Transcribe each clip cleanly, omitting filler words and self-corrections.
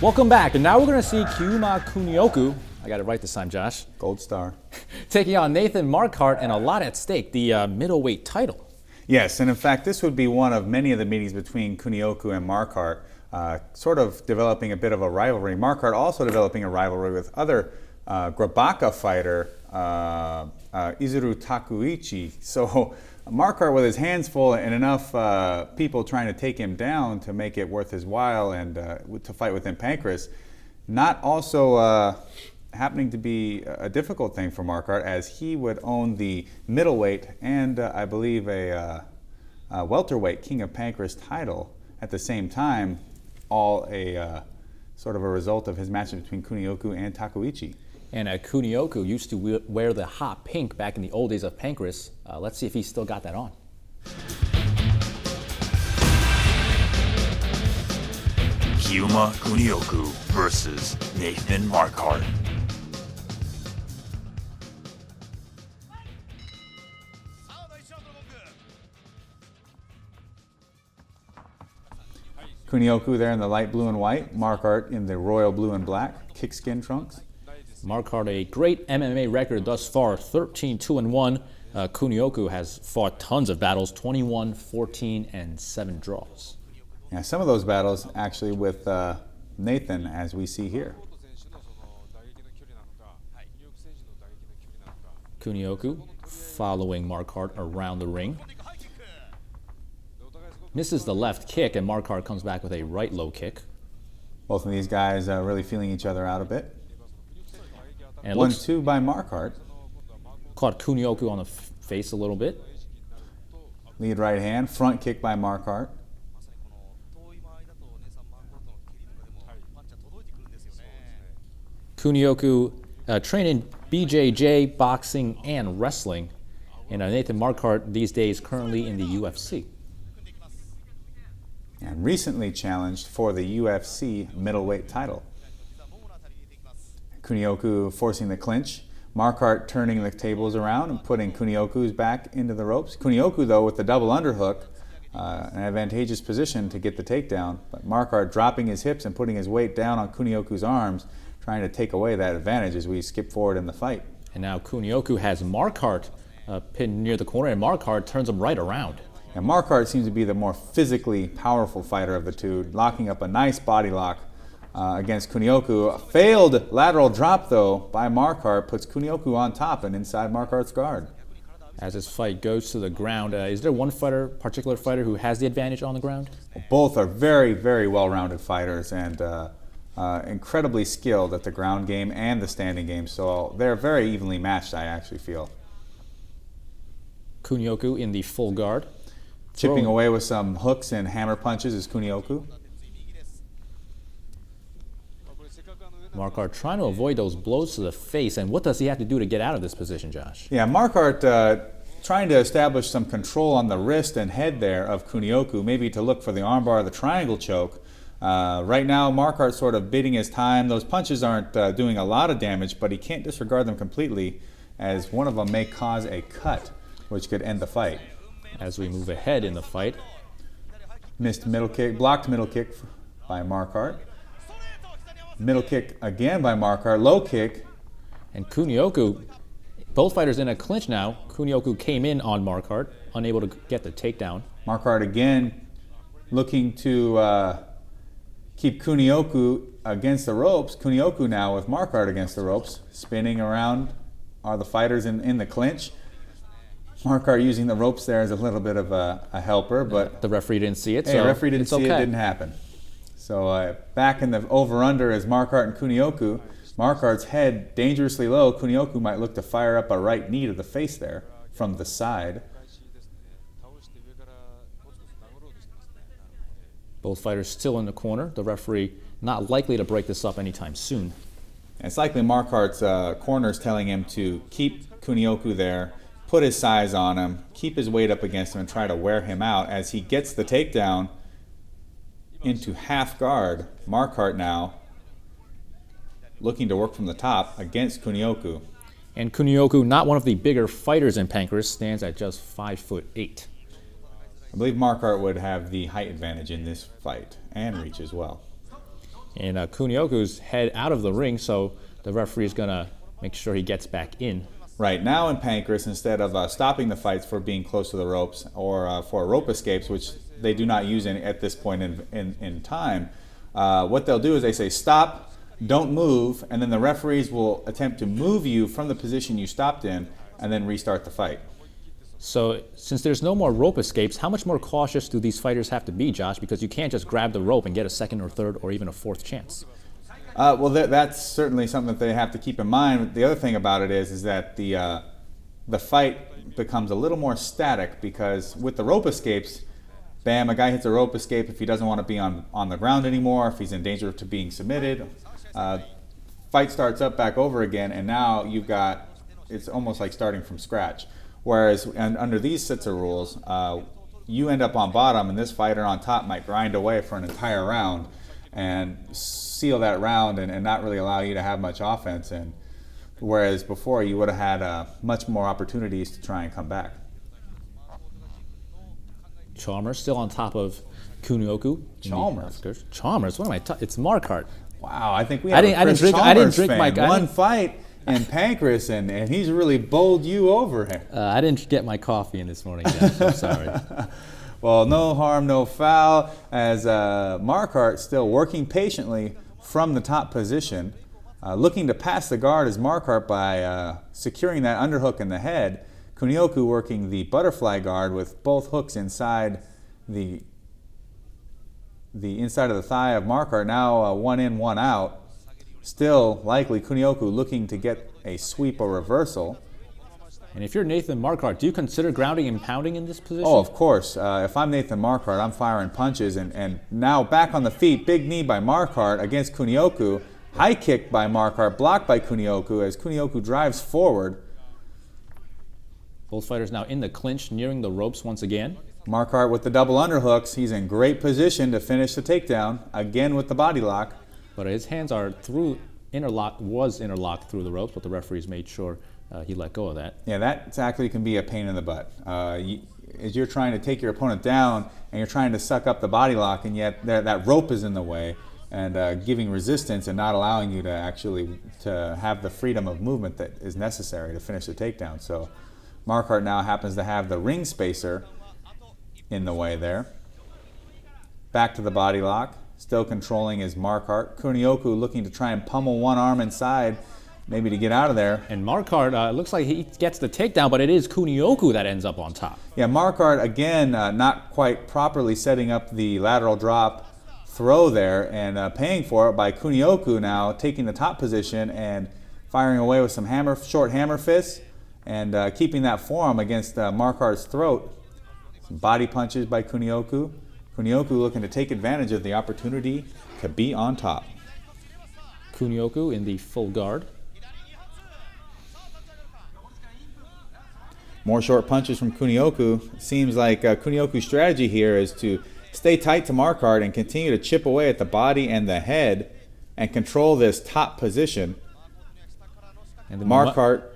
Welcome back, and now we're going to see Kiuma Kunioku, I got it right this time, Josh. Gold star. Taking on Nathan Marquardt, and a lot at stake, the middleweight title. Yes, and in fact, this would be one of many of the meetings between Kunioku and Marquardt, sort of developing a bit of a rivalry. Marquardt also developing a rivalry with other Grabaka fighter, Izuru Takuichi. So Marquardt with his hands full and enough people trying to take him down to make it worth his while and to fight within Pancrace. Not also happening to be a difficult thing for Marquardt, as he would own the middleweight and I believe a welterweight King of Pancrace title at the same time, all a sort of a result of his matches between Kunioku and Takuichi. And Kunioku used to wear the hot pink back in the old days of Pancrace. Let's see if he's still got that on. Kiuma Kunioku versus Nathan Marquardt. Kunioku there in the light blue and white, Marquardt in the royal blue and black, kickskin trunks. Marquardt, a great MMA record thus far, 13-2-1. Kunioku has fought tons of battles, 21, 14, and 7 draws. Yeah, some of those battles actually with Nathan, as we see here. Kunioku following Marquardt around the ring. Misses the left kick, and Marquardt comes back with a right low kick. Both of these guys really feeling each other out a bit. And 1-2 by Marquardt. Caught Kunioku on the face a little bit. Lead right hand, front kick by Marquardt. Kunioku training BJJ, boxing, and wrestling. And Nathan Marquardt these days currently in the UFC. And recently challenged for the UFC middleweight title. Kunioku forcing the clinch. Marquardt turning the tables around and putting Kunioku's back into the ropes. Kunioku, though, with the double underhook, an advantageous position to get the takedown. But Marquardt dropping his hips and putting his weight down on Kunioku's arms, trying to take away that advantage as we skip forward in the fight. And now Kunioku has Marquardt pinned near the corner, and Marquardt turns him right around. And Marquardt seems to be the more physically powerful fighter of the two, locking up a nice body lock against Kunioku. A failed lateral drop, though, by Marquardt puts Kunioku on top and inside Marquardt's guard. As this fight goes to the ground, is there one particular fighter who has the advantage on the ground? Both are very, very well-rounded fighters and incredibly skilled at the ground game and the standing game, so they're very evenly matched, I actually feel. Kunioku in the full guard. Chipping away with some hooks and hammer punches is Kunioku. Marquardt trying to avoid those blows to the face, and what does he have to do to get out of this position, Josh? Yeah, Marquardt trying to establish some control on the wrist and head there of Kunioku, maybe to look for the armbar or the triangle choke. Right now, Marquardt sort of biding his time. Those punches aren't doing a lot of damage, but he can't disregard them completely, as one of them may cause a cut, which could end the fight. As we move ahead in the fight. Missed middle kick, blocked middle kick by Marquardt. Middle kick again by Marquardt, low kick. And Kunioku, both fighters in a clinch now. Kunioku came in on Marquardt, unable to get the takedown. Marquardt again looking to keep Kunioku against the ropes. Kunioku now with Marquardt against the ropes. Spinning around are the fighters in the clinch. Marquardt using the ropes there as a little bit of a helper, but the referee didn't see it. Hey, the referee didn't see it, didn't happen. So back in the over-under is Marquardt and Kunioku. Marquardt's head dangerously low. Kunioku might look to fire up a right knee to the face there from the side. Both fighters still in the corner. The referee not likely to break this up anytime soon. It's likely Marquardt's corners telling him to keep Kunioku there, put his size on him, keep his weight up against him, and try to wear him out as he gets the takedown into half guard. Marquardt now looking to work from the top against Kunioku. And Kunioku, not one of the bigger fighters in Pancrace, stands at just 5'8". I believe Marquardt would have the height advantage in this fight and reach as well. And Kunioku's head out of the ring, so the referee is going to make sure he gets back in. Right, now in Pancrace, instead of stopping the fights for being close to the ropes or for rope escapes, which they do not use at this point in time, what they'll do is they say stop, don't move, and then the referees will attempt to move you from the position you stopped in and then restart the fight. So since there's no more rope escapes, how much more cautious do these fighters have to be, Josh? Because you can't just grab the rope and get a second or third or even a fourth chance. Well, that's certainly something that they have to keep in mind. The other thing about it is that the fight becomes a little more static because with the rope escapes, bam, a guy hits a rope escape if he doesn't want to be on the ground anymore, if he's in danger of being submitted. Fight starts up back over again, and now it's almost like starting from scratch. Whereas under these sets of rules, you end up on bottom, and this fighter on top might grind away for an entire round and seal that round and not really allow you to have much offense. And whereas before, you would have had much more opportunities to try and come back. Chalmers still on top of Kunioku. Chalmers? What am I It's Marquardt. Wow, I think we have I didn't drink my one fight in Pancrace, and he's really bowled you over here. I didn't get my coffee in this morning, Josh. I'm sorry. Well, no harm, no foul, as Marquardt still working patiently from the top position. Looking to pass the guard is Marquardt by securing that underhook in the head. Kunioku working the butterfly guard with both hooks inside the inside of the thigh of Marquardt. Now one in, one out. Still likely Kunioku looking to get a sweep or reversal. And if you're Nathan Marquardt, do you consider grounding and pounding in this position? Oh, of course. If I'm Nathan Marquardt, I'm firing punches. And now back on the feet, big knee by Marquardt against Kunioku. High kick by Marquardt, blocked by Kunioku as Kunioku drives forward. Both fighters now in the clinch, nearing the ropes once again. Marquardt with the double underhooks. He's in great position to finish the takedown, again with the body lock. But his hands are interlocked through the ropes, but the referees made sure he let go of that. Yeah, that actually can be a pain in the butt. As you're trying to take your opponent down and you're trying to suck up the body lock, and yet that rope is in the way and giving resistance and not allowing you to have the freedom of movement that is necessary to finish the takedown. So Marquardt now happens to have the ring spacer in the way there. Back to the body lock. Still controlling is Marquardt. Kunioku looking to try and pummel one arm inside, maybe to get out of there. And Marquardt looks like he gets the takedown, but it is Kunioku that ends up on top. Yeah, Marquardt, again, not quite properly setting up the lateral drop throw there and paying for it by Kunioku now taking the top position and firing away with some short hammer fists and keeping that forearm against Marquardt's throat. Some body punches by Kunioku. Kunioku looking to take advantage of the opportunity to be on top. Kunioku in the full guard. More short punches from Kunioku. Seems like Kunioku's strategy here is to stay tight to Marquardt and continue to chip away at the body and the head and control this top position. And Marquardt,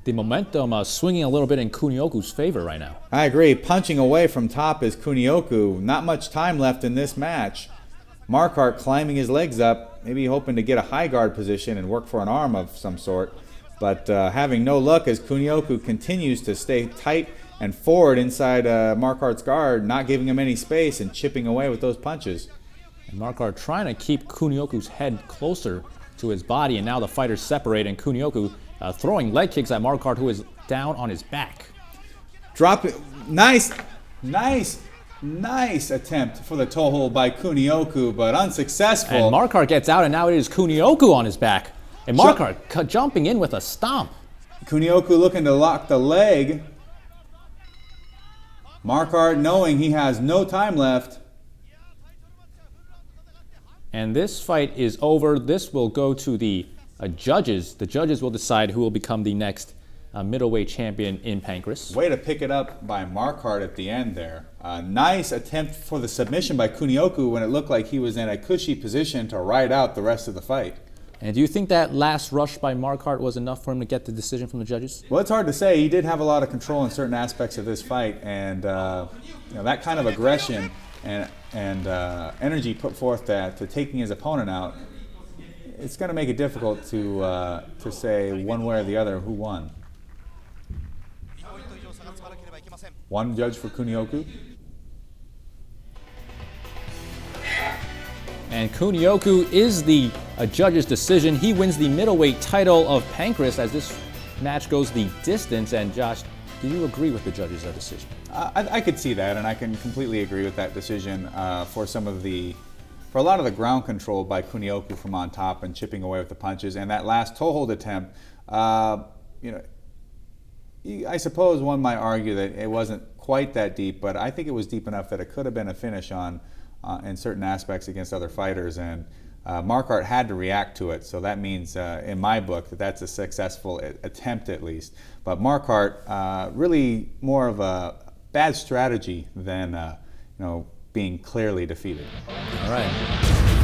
the momentum swinging a little bit in Kunioku's favor right now. I agree. Punching away from top is Kunioku. Not much time left in this match. Marquardt climbing his legs up, maybe hoping to get a high guard position and work for an arm of some sort. But having no luck as Kunioku continues to stay tight and forward inside Marquardt's guard, not giving him any space and chipping away with those punches. And Marquardt trying to keep Kunioku's head closer to his body, and now the fighters separate, and Kunioku throwing leg kicks at Marquardt, who is down on his back. Drop it. Nice attempt for the toe hold by Kunioku, but unsuccessful. And Marquardt gets out, and now it is Kunioku on his back. And Marquardt jumping in with a stomp. Kunioku looking to lock the leg. Marquardt knowing he has no time left. And this fight is over. This will go to the judges. The judges will decide who will become the next middleweight champion in Pancrace. Way to pick it up by Marquardt at the end there. Nice attempt for the submission by Kunioku when it looked like he was in a cushy position to ride out the rest of the fight. And do you think that last rush by Marquardt was enough for him to get the decision from the judges? Well, it's hard to say. He did have a lot of control in certain aspects of this fight, and that kind of aggression and energy put forth to taking his opponent out, it's going to make it difficult to say one way or the other who won. One judge for Kunioku. And Kunioku is the judge's decision. He wins the middleweight title of Pancrace as this match goes the distance. And Josh, do you agree with the judge's decision? I could see that, and I can completely agree with that decision for a lot of the ground control by Kunioku from on top and chipping away with the punches, and that last toe hold attempt. I suppose one might argue that it wasn't quite that deep, but I think it was deep enough that it could have been a finish on in certain aspects against other fighters, and Marquardt had to react to it, so that means in my book that's a successful attempt at least. But Marquardt really more of a bad strategy than being clearly defeated. All right.